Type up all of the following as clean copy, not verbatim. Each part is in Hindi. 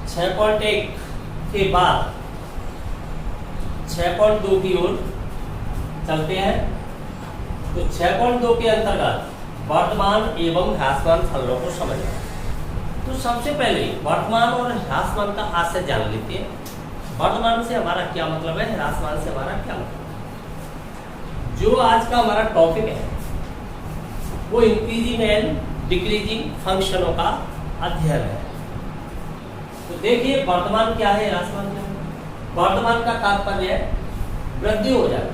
6.1 के बाद 6.2 की ओर चलते हैं। तो 6.2 के अंतर्गत वर्तमान एवं ह्रासमान फलनों को समझना। तो सबसे पहले वर्तमान और ह्रासमान का आशय जान लेते हैं। वर्तमान से हमारा क्या मतलब है, ह्रासमान से हमारा क्या मतलब है। जो आज का हमारा टॉपिक है वो इंक्रीजिंग एंड डिक्रीजिंग फंक्शनों का अध्ययन है। तो देखिए वर्तमान क्या है, ह्रासमान क्या है। वर्तमान का तात्पर्य है वृद्धि हो जाना,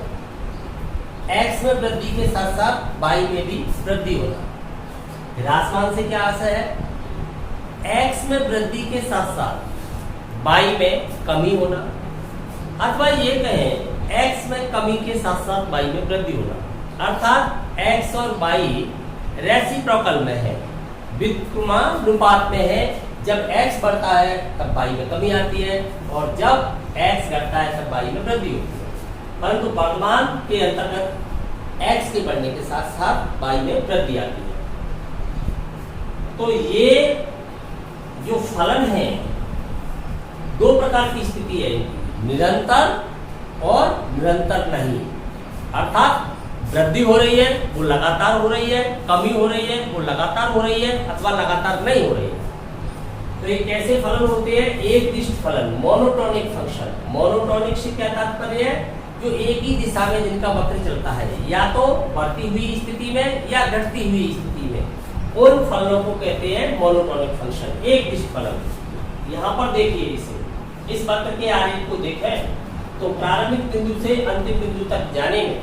x में वृद्धि के साथ साथ y में भी वृद्धि होना। ह्रासमान से क्या आशय है, x में वृद्धि के साथ साथ y में कमी होना, अथवा ये कहें x में कमी के साथ साथ y में वृद्धि होना। अर्थात x और y रेसिप्रोकल में है, व्युत्क्रमानुपात में है। जब x बढ़ता है तब y में कमी आती है और जब x घटता है तब y में वृद्धि होती है। परंतु वर्तमान के अंतर्गत x के बढ़ने के साथ साथ y में वृद्धि आती है। तो ये जो फलन है दो प्रकार की स्थिति है, निरंतर और निरंतर नहीं। अर्थात वृद्धि हो रही है वो लगातार हो रही है, कमी हो रही है वो लगातार हो रही है, अथवा लगातार नहीं हो रही है। तो ये कैसे फलन होते हैं, एक दिष्ट फलन, मोनोटोनिक फंक्शन। मोनोटोनिक से क्या तात्पर्य है, जो एक ही दिशा में जिनका वक्र चलता है, या तो बढ़ती हुई स्थिति में या घटती हुई स्थिति में, उन फलनों को कहते हैं मोनोटोनिक फंक्शन, एक दिष्ट फलन। यहाँ पर देखिए इस वक्र के आरेख को देखें तो प्रारंभिक बिंदु से अंतिम बिंदु तक जाने में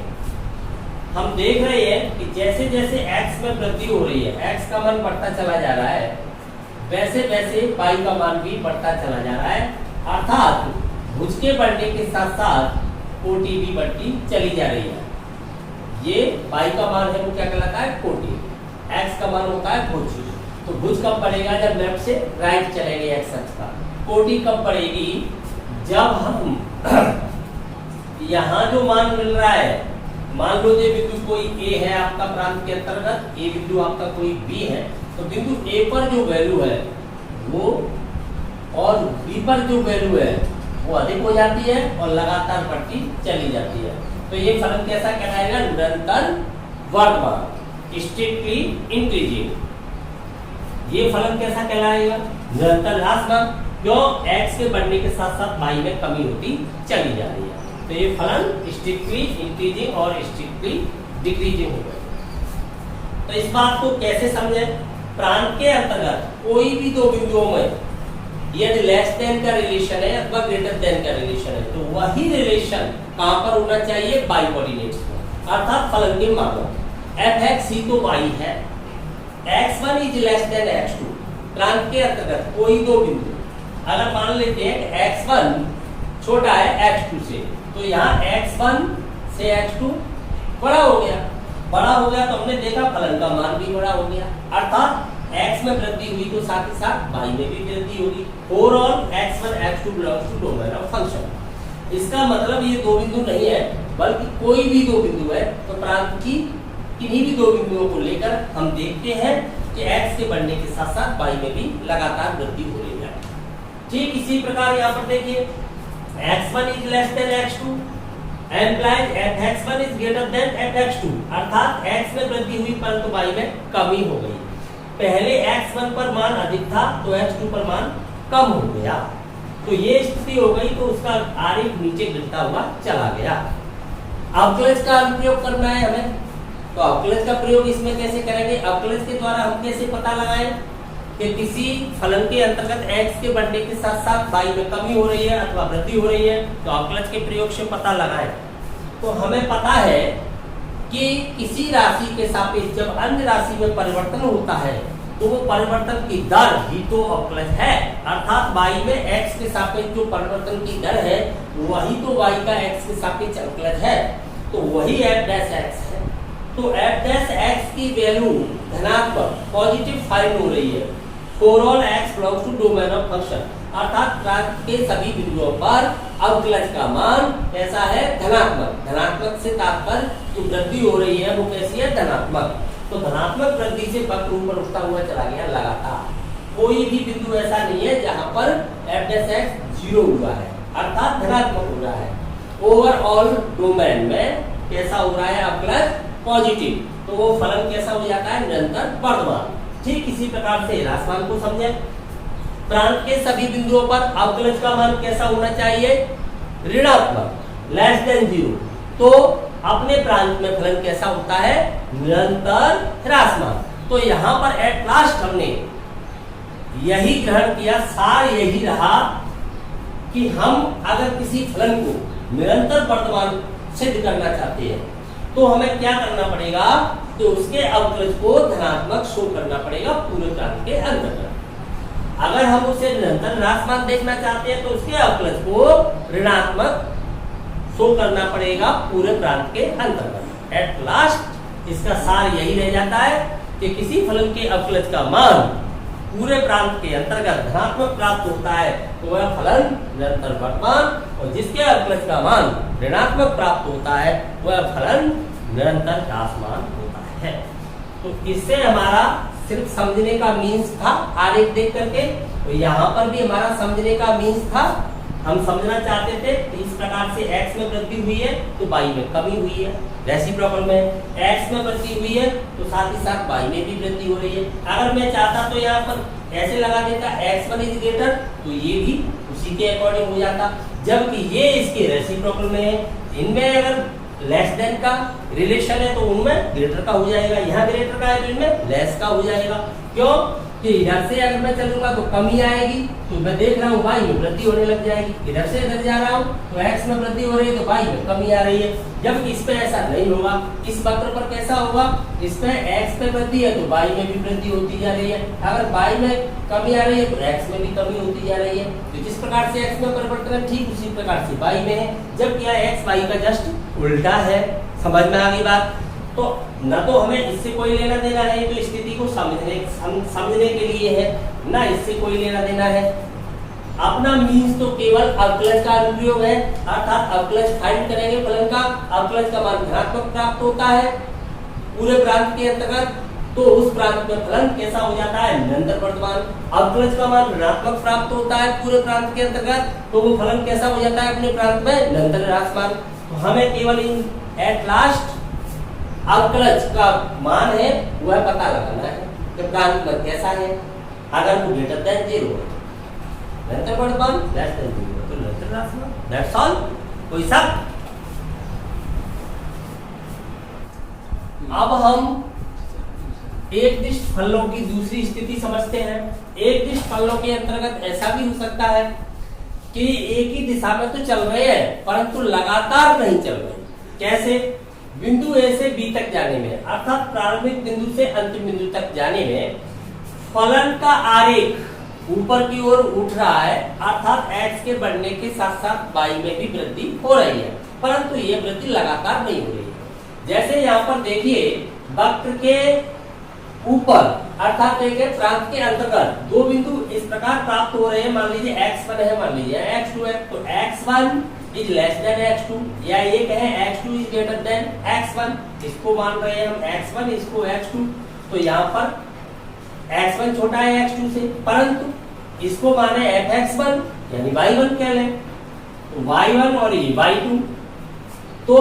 हम देख रहे हैं कि जैसे जैसे x में वृद्धि हो रही है, x का मान बढ़ता चला जा रहा है, वैसे वैसे y का मान भी बढ़ता चला जा रहा है। अर्थात भुज के बढ़ने के साथ साथ कोटि भी बढ़ती चली जा रही है। ये y का मान है वो क्या कहलाता है, कोटि। x का मान होता है भुज। तो भुज कब बढ़ेगा, जब लेफ्ट से राइट चलेंगे x अक्ष का। कोटि कब बढ़ेगी, जब हम यहाँ जो मान मिल रहा है, मान लो ये बिंदु कोई a है आपका प्रांत के अंतर्गत, a बिंदु आपका कोई b है, तो बिंदु a पर जो वैल्यू है वो और b पर जो वैल्यू है वो अधिक हो जाती है और लगातार बढ़ती चली जाती है। तो ये फलन कैसा कहलाएगा, निरंतर वर्धमान, स्ट्रिक्टली इंक्रीजिंग। ये फलन कैसा कहलाएगा, निरंतर ह्रासमान, क्यों, x के बढ़ने के साथ साथ y में कमी होती चली जा रही है। तो ये फलन स्ट्रिक्टली इंक्रीजिंग और स्ट्रिक्टली डिक्रीजिंग हो गए। तो इस बात को कैसे समझे, प्रांत के अंतर्गत कोई भी दो बिंदुओं में यदि लेस देन का रिलेशन है अथवा ग्रेटर देन का रिलेशन है, तो वही रिलेशन कहां पर होना चाहिए, बाई कोऑर्डिनेट्स पर। अर्थात फलन के मानो f(x) ही तो y है, x1 is less than x2। प्रांत के अंतर्गत कोई दो बिंदु अगर मान लेते हैं कि x1 छोटा है x2 से, तो यहाँ x1 से x2 बड़ा हो गया। बड़ा हो गया तो हमने देखा फलन का मान भी बड़ा हो गया। अर्थात x में वृद्धि हुई तो साथ ही साथ y में भी वृद्धि होगी। Overall x1 x2 belongs to domain of function. इसका मतलब ये दो बिंदु नहीं है बल्कि कोई भी दो बिंदु है। तो प्रांत की किन्हीं भी दो बिंदुओं को लेकर हम देखते हैं कि x के बढ़ने के साथ साथ y में भी लगातार वृद्धि हो रही है। ठीक इसी प्रकार यहाँ पर देखिए x1 is less than x2 implies fx1 is greater than fx2। अर्थात x में वृद्धि हुई परंतु y में कमी हो गई। पहले x1 पर मान अधिक था तो x2 पर मान कम हो गया। तो ये स्थिति हो गई तो उसका आरेख नीचे गिरता हुआ चला गया। अवकलज का प्रयोग करना है हमें, तो अवकलज का प्रयोग इसमें कैसे करेंगे, अवकलज के द्वारा हम कैसे पता लगाएं कि किसी फलन के अंतर्गत x के बढ़ने के साथ साथ y में कमी हो रही है अथवा वृद्धि हो रही है। तो अवकलज के प्रयोग से पता लगाएं। तो हमें पता है कि किसी राशि के सापेक्ष जब अन्य राशि में परिवर्तन होता है तो वो परिवर्तन की दर ही तो अवकलज है। अर्थात y में x के सापेक्ष जो परिवर्तन की दर है वही तो y का x के सापेक्ष अवकलज है। तो वही f' x है। तो f' की वैल्यू धनात्मक पॉजिटिव फाइंड हो रही है। For all x belongs to domain of function. अर्थात प्रांत के सभी बिंदुओं पर अवकलज का मान कैसा है, धनात्मक। धनात्मक से तात्पर्य जो वृद्धि हो रही है वो कैसी है, धनात्मक। तो धनात्मक वृद्धि से वक्र ऊपर उठता हुआ चला गया लगातार। कोई भी बिंदु ऐसा नहीं है जहां पर f डैश x 0 हुआ है, अर्थात धनात्मक हो रहा है। ओवरऑल डोमेन में कैसा हो रहा है अवकलज पॉजिटिव, तो वो फलन कैसा हो जाता है निरंतर वर्तमान। ठीक इसी प्रकार से ह्रासमान को समझे, प्रांत के सभी बिंदुओं पर अवकलज का मान कैसा होना चाहिए ऋणात्मक लेस देन 0। तो अपने प्रांत में फलन कैसा होता है निरंतर ह्रासमान। तो यहाँ पर एट लास्ट हमने यही ग्रहण किया, सार यही रहा कि हम अगर किसी फलन को निरंतर वर्तमान सिद्ध करना चाहते हैं तो हमें क्या करना पड़ेगा, तो उसके अवकलज को धनात्मक शो करना पड़ेगा पूरे प्रांत के अंतर्गत। अगर हम उसे निरंतर ह्रासमान देखना चाहते हैं तो उसके अवकलज को ऋणात्मक शो करना पड़ेगा पूरे प्रांत के अंतर्गत। एट लास्ट इसका सार यही रह जाता है कि किसी फलन के अवकलज का मान पूरे प्रांत के अंतर्गत धनात्मक प्राप्त होता है तो वह फलन निरंतर वर्तमान, और जिसके अवकलज का मान ऋणात्मक प्राप्त होता है वह फलन निरंतर ह्रासमान होता है। तो इससे हमारा सिर्फ समझने का मीन्स था आरेख देख करके, तो यहाँ पर भी हमारा समझने का मीन्स था। हम समझना चाहते थे इस प्रकार से x में वृद्धि हुई है तो y में कमी हुई है, रेसिप्रोकल में x में वृद्धि हुई है तो साथ ही साथ y में भी वृद्धि हो रही है। अगर मैं चाहता तो यहाँ पर ऐसे लगा देता x1 इज ग्रेटर, तो ये भी उसी के अकॉर्डिंग हो जाता, जबकि ये इसके रेसिप्रोकल में है। इनमें अगर लेस देन का रिलेशन है तो उनमें ग्रेटर का हो जाएगा, यहाँ ग्रेटर का है तो इनमें लेस का हो जाएगा। क्यों कि इधर से अगर मैं चलूंगा तो कमी आएगी, तो मैं देख रहा हूँ y में वृद्धि होने लग जाएगी, इधर से इधर जा रहा हूँ तो x में वृद्धि हो रही है तो y में कमी आ रही है। जबकि इस पे ऐसा नहीं होगा, इस वक्र पर कैसा होगा, इस पे x पे वृद्धि है तो y में भी वृद्धि होती जा रही है, अगर y में कमी आ रही है तो x में भी कमी होती जा रही है। तो जिस प्रकार से x में परिवर्तन है ठीक उसी प्रकार से y में है, जबकि यह x y का जस्ट उल्टा है। समझ में आ गई बात। तो न तो हमें इससे कोई लेना देना है, तो स्थिति को समझने के लिए है, ना इससे कोई लेना देना है। अपना मीन्स तो केवल अवकलज का अनुप्रयोग है, अर्थात अवकलज फाइंड करेंगे फलन का, अवकलज का मान धनात्मक प्राप्त होता है पूरे प्रांत के अंतर्गत, तो उस प्रांत में फलन कैसा हो जाता है निरंतर वर्तमान। अवकलज का मान ऋणात्मक प्राप्त होता है पूरे प्रांत के अंतर्गत, तो वो फलन कैसा हो जाता है अपने प्रांत में निरंतर ह्रासमान। तो हमें केवल इन एट लास्ट अवकलज का मान है वह पता लगाना है कि प्रांत में कैसा है। अगर वो ग्रेटर देन 0 है निरंतर वर्तमान, लेस देन 0 है तो निरंतर ह्रासमान। That's all. कोई शक? अब हम एक दिश फलनों की दूसरी स्थिति समझते हैं। एक दिश फलनों के अंतर्गत ऐसा भी हो सकता है कि एक ही दिशा में तो चल रहे हैं परंतु लगातार नहीं चल रहे। कैसे? बिंदु ए से बी तक जाने में, अर्थात प्रारंभिक बिंदु से अंतिम बिंदु तक जाने में फलन का आरेख ऊपर की ओर उठ रहा है, अर्थात x के बढ़ने के साथ साथ y में भी वृद्धि हो रही है, परंतु ये वृद्धि लगातार नहीं हो रही है। जैसे यहाँ पर देखिए वक्र के ऊपर अर्थात देखिए प्रांत के अंतर्गत दो बिंदु इस प्रकार प्राप्त हो रहे हैं। मान लीजिए x1 है, मान लीजिए x2 है, तो x1 is less than x2, या ये कहें x2 is greater then x1, इसको मान रहे हैं हम x1, इसको x2, तो यहाँ पर x1 छोटा है x2 से, परंतु इसको माने fx1 यानी y1 कह लें, तो y1 और ये y2, तो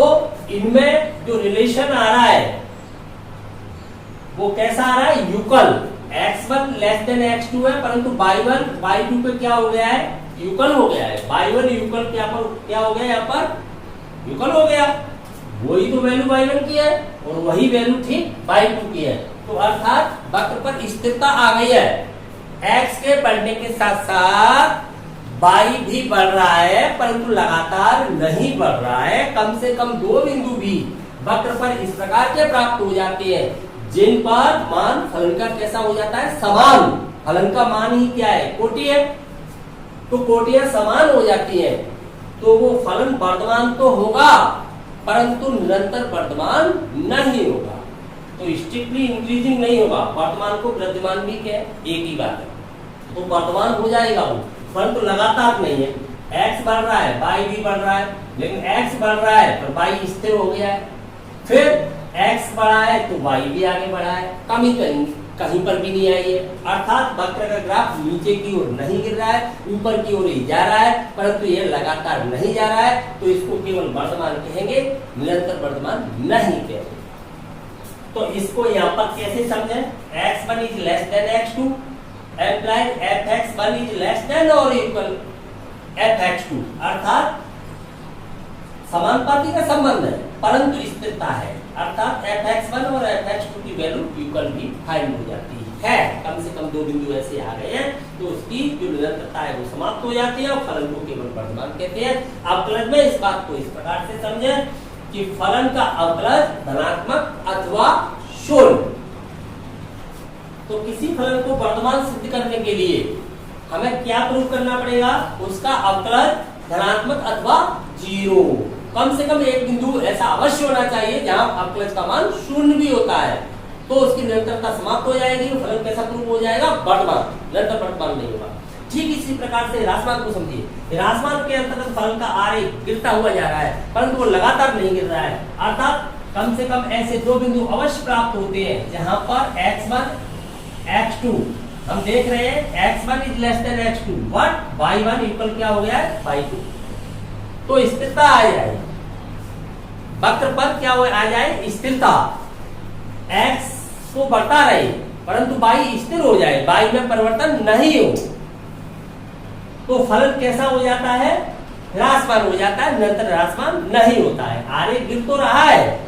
इनमें जो रिलेशन आ रहा है वो कैसा आ रहा है युगल। x1 लेस देन x2 है, परंतु y1 y2 पे क्या हो गया है युगल हो गया है। y1 युगल क्या हो गया, यहाँ पर युगल हो गया, वही तो वैल्यू y1 की है और वही वैल्यू ठीक y2 की है। तो अर्थात वक्र पर स्थिरता आ गई है, x के बढ़ने के साथ साथ y भी बढ़ रहा है परंतु लगातार नहीं बढ़ रहा है। कम से कम दो बिंदु भी वक्र पर इस प्रकार के प्राप्त हो जाते हैं जिन पर मान फलन का कैसा हो जाता है समान। फलन का मान ही क्या है कोटि है, तो कोटियां समान हो जाती हैं, तो वो फलन वर्तमान तो होगा परंतु निरंतर वर्तमान नहीं होगा, तो स्ट्रिक्टली इंक्रीजिंग नहीं होगा। वर्तमान को वृद्धिमान भी क्या है एक ही बात है, तो वर्तमान हो जाएगा वो, परंतु लगातार नहीं है। x बढ़ रहा है y भी बढ़ रहा है, लेकिन x बढ़ रहा है पर y स्थिर हो गया है, फिर x बढ़ा है तो y भी आगे बढ़ा है, कमी करेंगे कहीं पर भी नहीं आई है, अर्थात वक्र का ग्राफ नीचे की ओर नहीं गिर रहा है, ऊपर की ओर ही जा रहा है, परंतु यह लगातार नहीं जा रहा है, तो इसको केवल वर्तमान कहेंगे, निरंतर वर्तमान नहीं कहेंगे। तो इसको यहाँ पर कैसे समझें? x1 is less than x2 implied fx1 is less then और इक्वल fx2, अर्थात समानुपाती का संबंध है परंतु स्थिरता है, अर्थात fx1 और fx2 की वैल्यू इक्वल भी फाइंड हो जाती है। कम से कम दो बिंदु ऐसे आ गए हैं तो उसकी जो निरंतरता है वो समाप्त हो जाती है और फलन को केवल वर्तमान कहते हैं। अवकलज में इस बात को इस प्रकार से समझें कि फलन का अवकलज धनात्मक अथवा शून्य। तो किसी फलन को वर्तमान सिद्ध करने के लिए हमें क्या प्रूव करना पड़ेगा? उसका अवकलज धनात्मक अथवा जीरो। कम से कम एक बिंदु ऐसा अवश्य होना चाहिए जहां अवकलज का मान शून्य भी होता है, तो उसकी निरंतरता समाप्त हो जाएगी। फलन कैसा प्रूव हो जाएगा? वर्तमान, निरंतर वर्तमान नहीं होगा। ठीक इसी प्रकार से ह्रासमान को समझिए। ह्रासमान के अंतर्गत फलन का आरेख गिरता हुआ जा रहा है परंतु वो लगातार नहीं गिर रहा है, अर्थात कम से कम ऐसे दो बिंदु अवश्य प्राप्त होते हैं जहां पर x1 x2 हम देख रहे हैं x1 is less than x2 but y1 equal क्या हो गया है? y2। तो स्थिरता आ जाए, वक्र पर क्या हो आ जाए? स्थिरता। x को बढ़ता रहे परंतु y स्थिर हो जाए, y में परिवर्तन नहीं हो, तो फलन कैसा हो जाता है? ह्रासमान हो जाता है, निरंतर ह्रासमान नहीं होता है। आरेख गिर तो रहा है,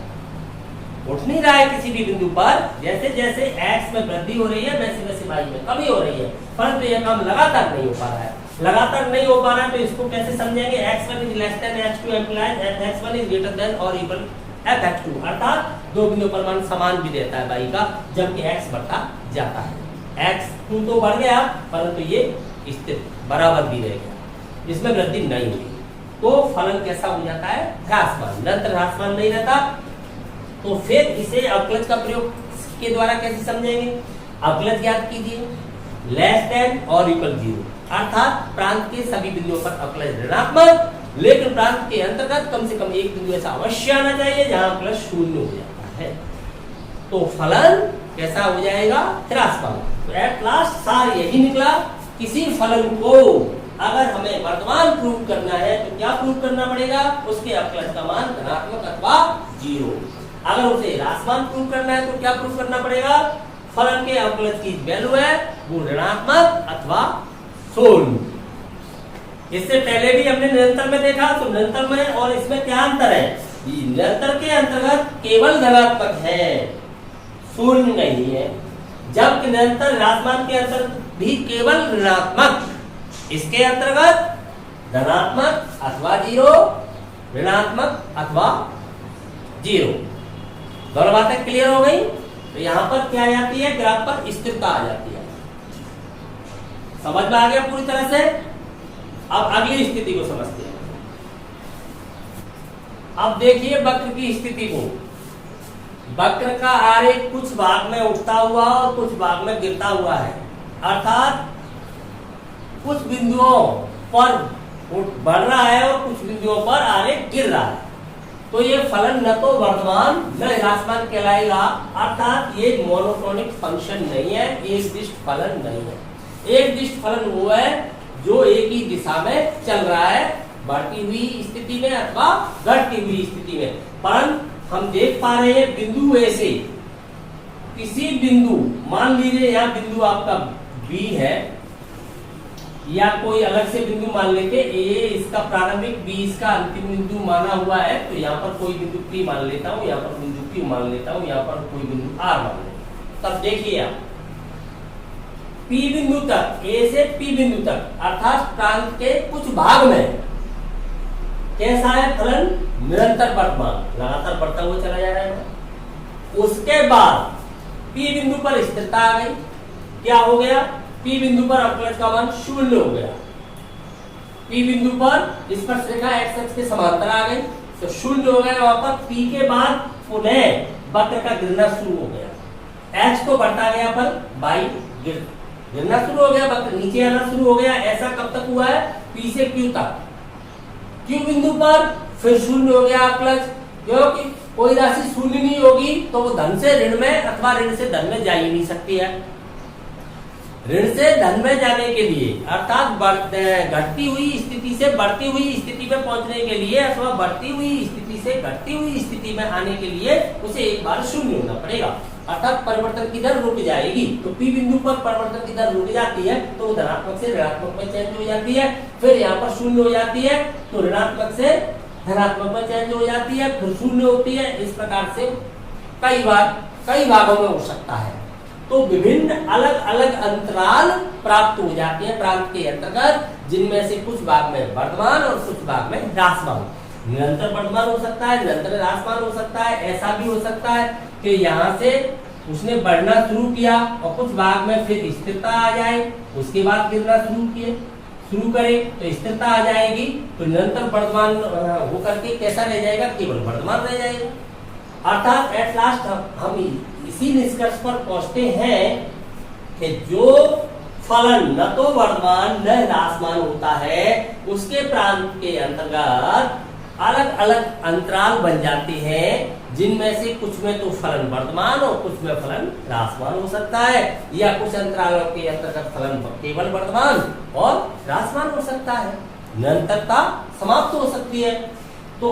उठ नहीं रहा है किसी भी बिंदु पर। जैसे जैसे x में वृद्धि हो रही है वैसे वैसे y में कमी हो रही है, परंतु यह काम लगातार नहीं हो पा रहा है। लगातार नहीं हो पा रहा है तो इसको कैसे समझेंगे? x1 is less than x2 implies fx1 is greater than और इक्वल fx2, अर्थात दो बिंदु पर मान समान भी रहता है y का, जबकि x बढ़ता जाता है। x2 तो बढ़ गया परंतु ये स्थिर बराबर भी रह गया, इसमें वृद्धि नहीं हुई, तो फलन कैसा हो जाता है? ह्रासमान, निरंतर ह्रासमान नहीं रहता। तो फिर इसे अवकलज का प्रयोग के द्वारा कैसे समझेंगे? अवकलज ज्ञात कीजिए, लेस देन और इक्वल जीरो, अर्थात प्रांत के सभी बिंदुओं पर अवकलज ऋणात्मक, लेकिन प्रांत के अंतर्गत कम से कम एक बिंदु ऐसा अवश्य आना चाहिए जहां अवकलज शून्य हो जाता है, तो फलन कैसा हो जाएगा? ह्रासमान। तो एट लास्ट सार यही निकला, किसी फलन को अगर हमें वर्तमान प्रूव करना है तो क्या प्रूव करना पड़ेगा? उसके अवकलज का मान धनात्मक अथवा जीरो। अगर उसे ह्रासमान प्रूव करना है तो क्या प्रूव करना पड़ेगा? फलन के अवकलज की वैल्यू है वो ऋणात्मक अथवा शून्य। इससे पहले भी हमने निरंतर में देखा, तो निरंतर में और इसमें क्या अंतर है? निरंतर के अंतर्गत केवल धनात्मक है, शून्य नहीं है, जबकि निरंतर ह्रासमान के अंतर्गत भी केवल ऋणात्मक, इसके अंतर्गत धनात्मक अथवा जीरो, ऋणात्मक अथवा जीरो। दोनों बातें क्लियर हो गई? तो यहां पर क्या आ जाती है? ग्राफ पर स्थिरता आ जाती है। समझ में आ गया पूरी तरह से? अब अगली स्थिति को समझते हैं। अब देखिए वक्र की स्थिति को। वक्र का आरेख कुछ भाग में उठता हुआ और कुछ भाग में गिरता हुआ है, अर्थात कुछ बिंदुओं पर बढ़ रहा है और कुछ बिंदुओं पर आरेख गिर रहा है। तो ये फलन न तो वर्तमान न ह्रासमान कहलाएगा, अर्थात ये मोनोटोनिक फंक्शन नहीं है, एक दिष्ट फलन नहीं है। एक दिष्ट फलन वो है जो एक ही दिशा में चल रहा है, बढ़ती हुई स्थिति में अथवा घटती हुई स्थिति में। परंतु हम देख पा रहे हैं बिंदु ऐसे, किसी बिंदु, मान लीजिए यहाँ बिंदु आपका बी है या कोई अलग से बिंदु मान लेते, ए इसका प्रारंभिक, बी इसका अंतिम बिंदु माना हुआ है, तो यहाँ पर कोई बिंदु P मान लेता हूँ, यहाँ पर बिंदु Q मान लेता हूँ, यहाँ पर कोई बिंदु R मान लेता हूँ। तब देखिए आप P बिंदु तक, A से P बिंदु तक, अर्थात प्रांत के कुछ भाग में कैसा है फलन? निरंतर वर्तमान, लगातार बढ़ता हुआ चला जा रहा है। उसके बाद P बिंदु पर स्थिरता आ गई, क्या हो गया? P बिंदु पर अवकलज का मान शून्य हो गया। P बिंदु पर स्पर्शरेखा x अक्ष के समांतर आ गई तो शून्य हो गया वहां पर। P के बाद पुनः वक्र का गिरना शुरू हो गया, h तो बढ़ता गया पर y गिरना शुरू हो गया, वक्र नीचे आना शुरू हो गया। ऐसा कब तक हुआ है? P से Q तक। Q बिंदु पर फिर शून्य हो गया अवकलज, क्योंकि कोई राशि शून्य नहीं होगी तो वो धन से ऋण में अथवा ऋण से धन में जा ही नहीं सकती है। ऋण से धन में जाने के लिए अर्थात घटती हुई स्थिति से बढ़ती हुई स्थिति में पहुंचने के लिए अथवा बढ़ती हुई स्थिति से घटती हुई स्थिति में आने के लिए उसे एक बार शून्य होना पड़ेगा, अर्थात परिवर्तन की दर रुक जाएगी। तो पी बिंदु पर परिवर्तन की दर रुक जाती है तो वो धनात्मक से ऋणात्मक में चेंज हो जाती है, फिर यहाँ पर शून्य हो जाती है तो ऋणात्मक से धनात्मक में चेंज हो जाती है, फिर शून्य होती है। इस प्रकार से कई भागों में हो सकता है। तो विभिन्न अलग अलग अंतराल प्राप्त हो जाते हैं प्रांत के अंतर्गत, जिनमें से कुछ भाग में वर्धमान और कुछ भाग में ह्रासमान। निरंतर वर्धमान हो सकता है, निरंतर ह्रासमान हो सकता है। ऐसा भी हो सकता है कि यहाँ से उसने बढ़ना शुरू किया और कुछ भाग में फिर स्थिरता आ जाए, उसके बाद गिरना शुरू करे तो स्थिरता आ जाएगी, तो निरंतर वर्धमान होकर के कैसा रह जाएगा, केवल वर्धमान रह जाएगा। अर्थात एट लास्ट हम इसी निष्कर्ष पर पहुंचते हैं कि जो फलन न तो वर्धमान न ह्रासमान होता है उसके प्रांत के अंतर्गत अलग अलग अंतराल बन जाते हैं, जिनमें से कुछ में तो फलन वर्धमान और कुछ में फलन ह्रासमान हो सकता है, या कुछ अंतरालों के अंतर्गत फलन केवल वर्धमान और ह्रासमान हो सकता है, निरंतरता समाप्त हो सकती है। तो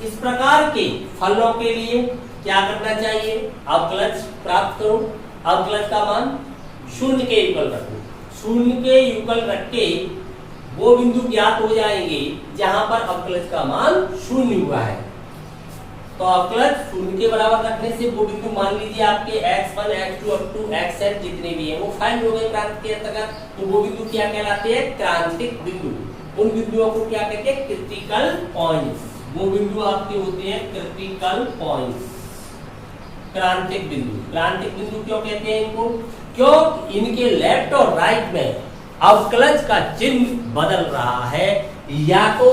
इस प्रकार के फलों के लिए क्या करना चाहिए, अवकलज प्राप्त करो। अवकलज का मान शून्य के युगल रखो, शून्य के युगल रख के वो बिंदु ज्ञात हो जाएंगे जहां पर अवकलज का मान शून्य हुआ है। तो अवकलज शून्य के बराबर रखने से वो बिंदु मान लीजिए आपके x1, x2 up to xn जितने भी हैं वो फाइंड हो गए प्रांत के अंतर्गत। तो वो बिंदु क्या कहलाते हैं, क्रांतिक बिंदु। उन बिंदुओं को क्या कहते हैं, क्रिटिकल पॉइंट्स। वो बिंदु आपके होते हैं क्रिटिकल पॉइंट्स, क्रांतिक बिंदु। क्रांतिक बिंदु क्यों कहते हैं इनको, क्यों इनके लेफ्ट और राइट में अवकलज का चिन्ह बदल रहा है, या तो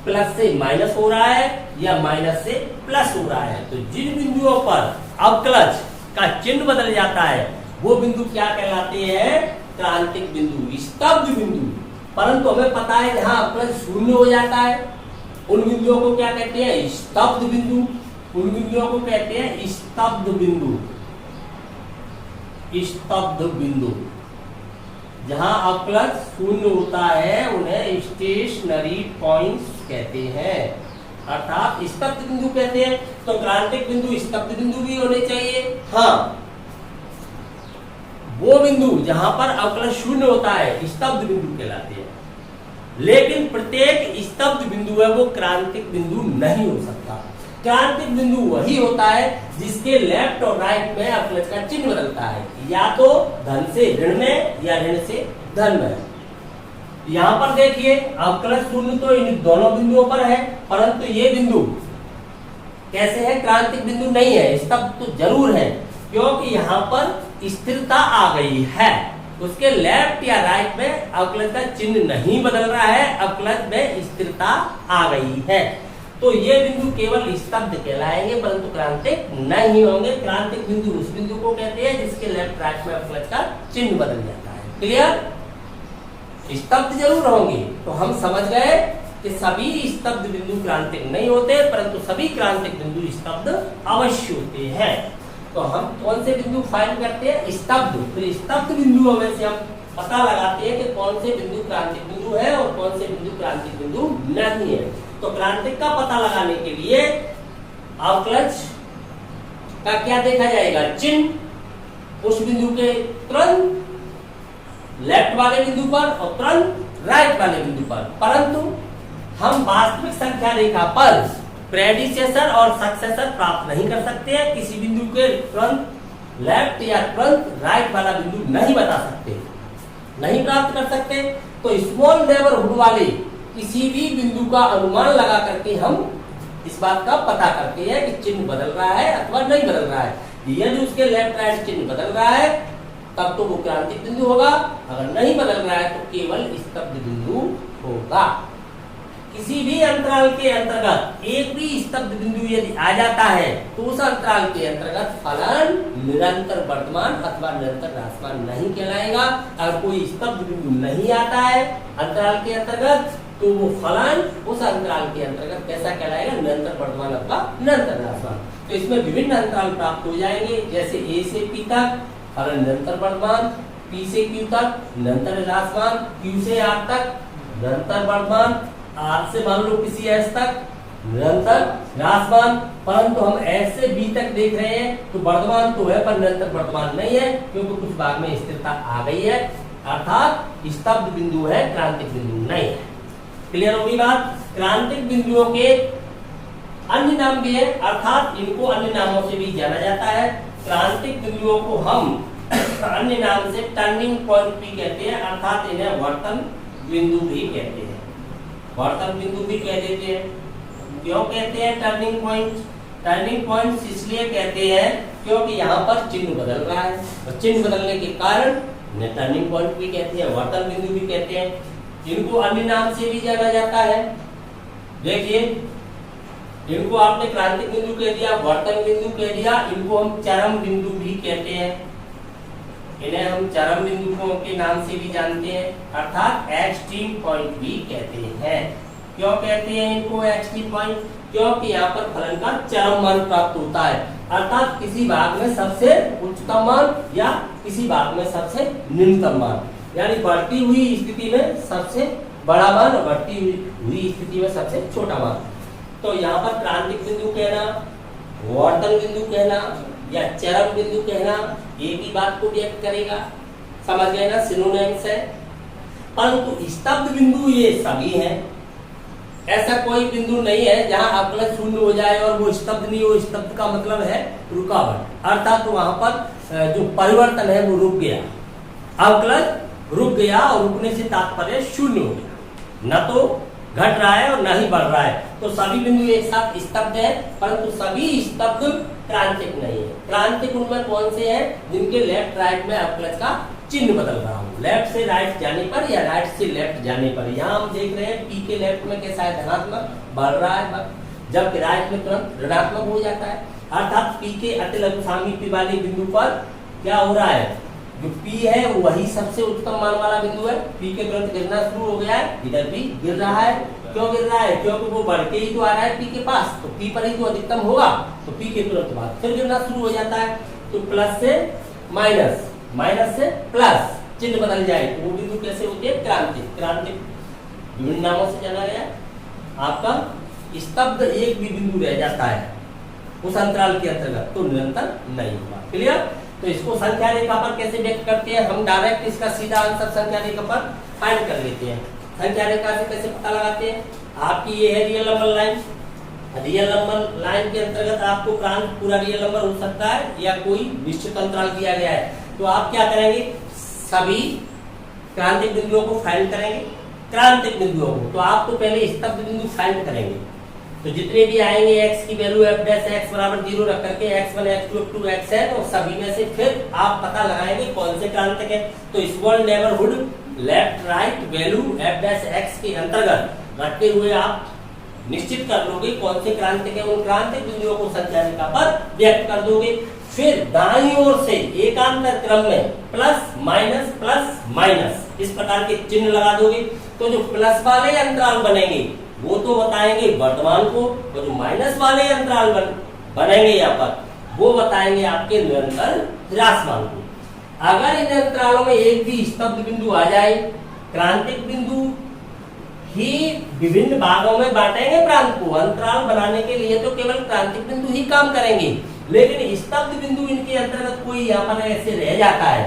प्लस से माइनस हो रहा है या माइनस से प्लस हो रहा है। तो जिन बिंदुओं पर अवकलज का चिन्ह बदल जाता है वो बिंदु क्या कहलाते हैं, क्रांतिक बिंदु, स्तब्ध बिंदु। परंतु हमें पता है जहां अवकलज शून्य हो जाता है उन बिंदुओं को क्या कहते हैं, स्तब्ध बिंदु। उन बिंदुओं को कहते हैं स्तब्ध बिंदु। स्तब्ध बिंदु जहां अवकलज शून्य होता है उन्हें स्टेशनरी पॉइंट्स कहते हैं, अर्थात स्तब्ध बिंदु कहते हैं। तो क्रांतिक बिंदु स्तब्ध बिंदु भी होने चाहिए। हाँ, वो बिंदु जहां पर अवकलज शून्य होता है स्तब्ध बिंदु कहलाते हैं, लेकिन प्रत्येक स्तब्ध बिंदु है वो क्रांतिक बिंदु नहीं हो सकता। क्रांतिक बिंदु वही होता है जिसके लेफ्ट और राइट में अवकलज का चिन्ह बदलता है, या तो धन से ऋण में या ऋण से धन में। यहाँ पर देखिए अवकलज शून्य तो इन दोनों बिंदुओं पर है, परंतु ये बिंदु कैसे है, क्रांतिक बिंदु नहीं है, स्तब्ध तो जरूर है, क्योंकि यहाँ पर स्थिरता आ गई है। उसके लेफ्ट या राइट में अवकलज का चिन्ह नहीं बदल रहा है, अवकलज में स्थिरता आ गई है। तो ये बिंदु केवल स्तब्ध कहलाएंगे, परंतु क्रांतिक नहीं होंगे। क्रांतिक बिंदु उस बिंदु को कहते हैं जिसके लेफ्ट राइट में अवकलज का चिन्ह बदल जाता है। क्लियर, स्तब्ध जरूर होंगे। तो हम समझ गए कि सभी स्तब्ध बिंदु क्रांतिक नहीं होते, परंतु सभी क्रांतिक बिंदु स्तब्ध अवश्य होते हैं। तो हम कौन से बिंदु फाइंड करते हैं, स्तब्ध। फिर स्तब्ध बिंदुओं में से हम पता लगाते हैं कि कौन से बिंदु क्रांतिक बिंदु है और कौन से बिंदु क्रांतिक बिंदु नहीं है। तो क्रांतिक का पता लगाने के लिए अवकलज का क्या देखा जाएगा, चिन्ह उस बिंदु के तुरंत लेफ्ट वाले बिंदु पर और तुरंत राइट वाले बिंदु पर। परंतु हम वास्तविक संख्या रेखा पर प्रेडिसेसर और सक्सेसर प्राप्त नहीं कर सकते हैं, किसी बिंदु के तुरंत लेफ्ट या तुरंत राइट वाला बिंदु नहीं बता सकते, नहीं प्राप्त कर सकते। तो स्मॉल नेबरहुड वाले किसी भी बिंदु का अनुमान लगा करके हम इस बात का पता करते हैं कि चिन्ह बदल रहा है अथवा नहीं बदल रहा है। यदि उसके लेफ्ट राइट चिन्ह बदल रहा है तब तो वो क्रांतिक बिंदु होगा, अगर नहीं बदल रहा है तो केवल स्तब्ध बिंदु होगा। किसी भी अंतराल के अंतर्गत एक भी स्तब्ध बिंदु यदि आ जाता है तो उस अंतराल के अंतर्गत फलन निरंतर वर्तमान अथवा निरंतर ह्रासमान नहीं कहलाएगा। अगर कोई स्तब्ध बिंदु नहीं आता है अंतराल के अंतर्गत तो वो फलन उस अंतराल के अंतर्गत कैसा कहलाएगा, निरंतर वर्तमान अथवा निरंतर ह्रासमान। तो इसमें विभिन्न अंतराल प्राप्त हो जाएंगे, जैसे ए से पी तक फलन निरंतर बढ़मान, पी से क्यू तक निरंतर ह्रासमान, क्यू से आर तक निरंतर बढ़मान, आर से मान लो किसी एस तक निरंतर ह्रासमान। परंतु हम एस से बी तक देख रहे हैं तो वर्धमान तो है पर निरंतर वर्धमान नहीं है, क्योंकि कुछ भाग में स्थिरता आ गई है, अर्थात स्तब्ध बिंदु है, क्रांतिक बिंदु नहीं है। क्लियर होगी बात? क्रांतिक बिंदुओं के अन्य नाम भी है, अर्थात इनको अन्य नामों से भी जाना जाता है। क्रांतिक बिंदुओं को हम अन्य नाम से टर्निंग पॉइंट भी कहते हैं, अर्थात इन्हें वर्तन बिंदु भी कहते हैं, वर्तन बिंदु भी कह देते हैं। क्यों कहते हैं टर्निंग पॉइंट? टर्निंग पॉइंट इसलिए कहते हैं क्योंकि यहाँ पर चिन्ह बदल रहा है, और चिन्ह बदलने के कारण इन्हें टर्निंग पॉइंट भी कहते हैं, वर्तन बिंदु भी कहते हैं। इनको अन्य नाम से भी जाना जाता है। देखिए, इनको आपने क्रांतिक बिंदु कह दिया, वर्तन बिंदु कह दिया, इनको हम चरम बिंदु भी कहते हैं, इन्हें हम चरम बिंदुओं के नाम से भी जानते हैं, अर्थात एक्सट्रीम पॉइंट भी कहते हैं। क्यों कहते हैं इनको एक्सट्रीम पॉइंट? क्योंकि यहाँ पर फलन का चरम मान प्राप्त होता है, अर्थात किसी भाग में सबसे उच्चतम मान या किसी भाग में सबसे निम्नतम मान, यानी बढ़ती हुई स्थिति में सबसे बड़ा मान और बढ़ती हुई स्थिति में सबसे छोटा मान। तो यहाँ पर क्रांतिक बिंदु कहना, वर्तन बिंदु कहना या चरम बिंदु कहना एक ही बात को व्यक्त करेगा, समझ गए ना? सिनोनिम्स है। परंतु स्तब्ध बिंदु ये सभी हैं, ऐसा कोई बिंदु नहीं है जहां अवकलज शून्य हो जाए और वो स्तब्ध नहीं हो। स्तब्ध का मतलब है रुकावट, अर्थात वहां पर जो परिवर्तन है वो रुक गया, अवकलज रुक गया और रुकने से तात्पर्य शून्य हो गया, न तो घट रहा है और न ही बढ़ रहा है। तो सभी बिंदु एक साथ स्तब्ध है, परंतु सभी स्तब्ध क्रांतिक नहीं है। क्रांतिक उनमें कौन से हैं? जिनके लेफ्ट राइट में अवकलज का चिन्ह बदल रहा हो, लेफ्ट से राइट जाने पर या राइट से लेफ्ट जाने पर। यहाँ हम देख रहे हैं पी के लेफ्ट में कैसा है, धनात्मक बढ़ रहा है, जबकि राइट में तुरंत ऋणात्मक हो जाता है, अर्थात पी के अति लघु सामीप्य वाले बिंदु पर क्या हो रहा है? जो पी है वही सबसे उच्चतम मान वाला बिंदु है, पी के तुरंत गिरना शुरू हो गया है, इधर भी गिर रहा है। क्यों गिर रहा है? क्योंकि वो बढ़ के ही तो आ रहा है पी के पास, तो पी पर ही तो अधिकतम होगा, तो पी के तुरंत बाद फिर गिरना शुरू हो जाता है। तो प्लस से माइनस, माइनस से प्लस, चिन्ह बदल जाए तो वो बिंदु कैसे होते हैं? क्रांतिक। क्रांतिक विभिन्न नामों से जाना गया। आपका स्तब्ध एक भी बिंदु रह जाता है उस अंतराल के अंतर्गत तो निरंतर नहीं होगा। क्लियर? तो इसको संख्या रेखा पर कैसे व्यक्त करते हैं? हम डायरेक्ट इसका सीधा आंसर संख्या रेखा पर फाइंड कर लेते हैं। संख्या रेखा से कैसे पता लगाते हैं? आपकी ये है real number line, real number line के अंतर्गत आपको क्रांत पूरा रियल नंबर हो सकता है या कोई निश्चित अंतराल दिया गया है, तो आप क्या करेंगे? सभी क्रांतिक बिंदुओं को फाइंड करेंगे। क्रांतिक बिंदुओं को तो आप तो पहले स्तब्ध बिंदु फाइंड करेंगे, तो जितने भी आएंगे x की वैल्यू f डैश x बराबर 0 रख करके x1 x2 x2 x है, तो सभी में से फिर आप पता लगाएंगे कौन से क्रांतिक है। तो small neighbourhood left right value f dash x के अंतर्गत रखते हुए आप निश्चित कर लोगे कौन से क्रांतिक है। उन क्रांतिक बिंदुओं को संख्या रेखा पर व्यक्त कर दोगे। फिर दाईं ओर से एकांतर क्रम में प्लस माइनस इस प्रकार के चिन्ह लगा दोगे। तो जो प्लस वाले अंतराल बनेंगे वो तो बताएंगे वर्तमान को, और जो माइनस वाले अंतराल बनेंगे यहाँ पर वो बताएंगे आपके निरंतर ह्रासमान को। अगर इन अंतरालों में एक भी स्तब्ध बिंदु आ जाए, क्रांतिक बिंदु ही विभिन्न भागों में बांटेंगे प्रांत को। अंतराल बनाने के लिए तो केवल क्रांतिक बिंदु ही काम करेंगे, लेकिन स्तब्ध बिंदु इनके अंतर्गत कोई यहाँ पर ऐसे रह जाता है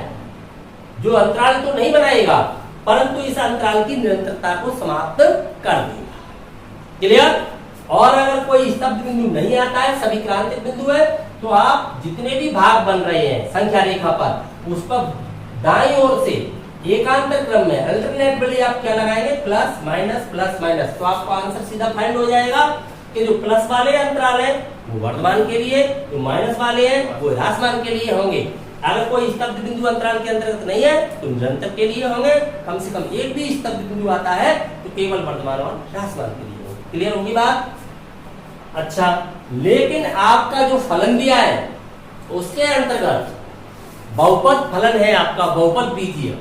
जो अंतराल तो नहीं बनाएगा, परंतु इस अंतराल की निरंतरता को समाप्त कर देगा। क्लियर? और अगर कोई स्तब्ध बिंदु नहीं आता है, सभी क्रांतिक बिंदु है, तो आप जितने भी भाग बन रहे हैं संख्या रेखा पर, उस पर दाईं ओर से एकांतर क्रम में अल्टरनेटली आप क्या लगाएंगे? Plus minus. तो आपका आंसर सीधा फाइंड हो जाएगा कि जो प्लस वाले अंतराल है वो वर्तमान के लिए, जो माइनस वाले हैं वो ह्रासमान के लिए होंगे। अगर कोई स्तब्ध बिंदु अंतराल के अंतर्गत नहीं है तो निरंतर के लिए होंगे। कम से कम एक भी स्तब्ध बिंदु आता है तो केवल वर्तमान और ह्रासमान के लिए। क्लियर होगी बात? अच्छा, लेकिन आपका जो फलन दिया है उसके अंतर्गत बहुपद फलन है, आपका बहुपद बीजीय,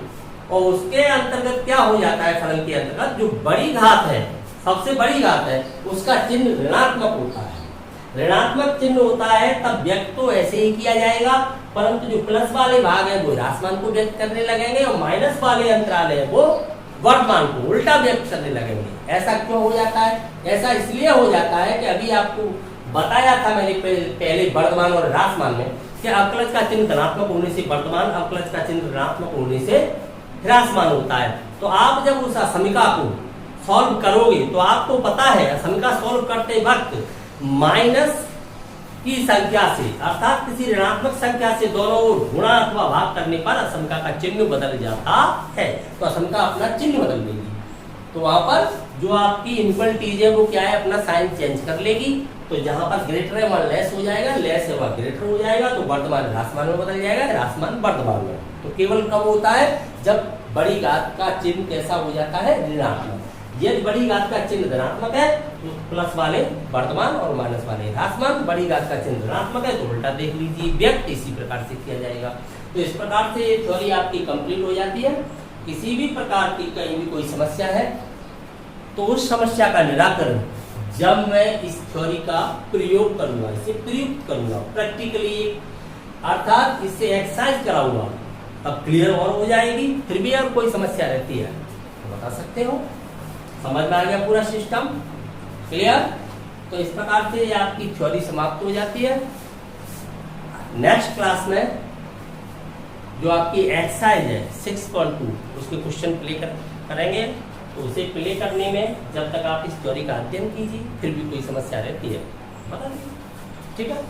और उसके अंतर्गत क्या हो जाता है? फलन के अंतर्गत जो बड़ी घात है, सबसे बड़ी घात है, उसका चिन्ह ऋणात्मक होता है। ऋणात्मक चिन्ह होता है तब व्यक्त तो ऐसे ही किया जाएगा, परंतु जो प्लस वाले भाग है वो ह्रासमान को व्यक्त करने लगेंगे और माइनस वाले अंतराल है वो वर्तमान को उल्टा व्यक्त करने लगेंगे। ऐसा क्यों हो जाता है? ऐसा इसलिए हो जाता है कि अभी आपको बताया था मैंने पहले वर्तमान और ह्रासमान में कि अवकलज का चिन्ह धनात्मक होने से वर्तमान, अवकलज का चिन्ह ऋणात्मक होने से ह्रासमान होता है। तो आप जब उस असमिका को सॉल्व करोगे तो आपको पता है असमिका सॉल्व करते वक्त माइनस की संख्या से अर्थात किसी ऋणात्मक संख्या से दोनों ओर गुणा अथवा भाग करने पर असमिका का चिन्ह बदल जाता है। तो असमिका अपना चिन्ह बदल देगी, तो वहां पर जो आपकी इनफिनिटीज है वो क्या है, अपना साइन चेंज कर लेगी। तो जहां पर ग्रेटर है वहां लेस हो जाएगा, लेस है वहां ग्रेटर हो जाएगा, तो वर्तमान ह्रासमान में बदल जाएगा, ह्रासमान वर्तमान में। तो केवल कब होता है जब बड़ी घात का चिन्ह कैसा हो जाता है, ऋणात्मक। यदि बड़ी घात का चिन्ह धनात्मक है तो प्लस वाले वर्तमान और माइनस वाले ह्रासमान, बड़ी घात का चिन्ह ऋणात्मक है तो उल्टा देख लीजिए, व्यक्त इसी प्रकार से किया जाएगा। तो इस प्रकार से ये थ्योरी आपकी कंप्लीट हो जाती है। किसी भी प्रकार की कहीं भी कोई समस्या है तो उस समस्या का निराकरण जब मैं इस थ्योरी का प्रयोग करूंगा, इसे प्रयुक्त करूंगा प्रैक्टिकली, अर्थात इससे एक्सरसाइज कराऊंगा, तब क्लियर और हो जाएगी। फिर भी अगर कोई समस्या रहती है तो बता सकते हो। समझ में आ गया पूरा सिस्टम क्लियर? तो इस प्रकार से आपकी थ्योरी समाप्त हो जाती है। नेक्स्ट क्लास में जो आपकी एक्सरसाइज है 6.2 उसके क्वेश्चन प्ले करेंगे। तो उसे प्ले करने में जब तक आप इस थ्योरी का अध्ययन कीजिए, फिर भी कोई समस्या रहती है बता दीजिए, ठीक है।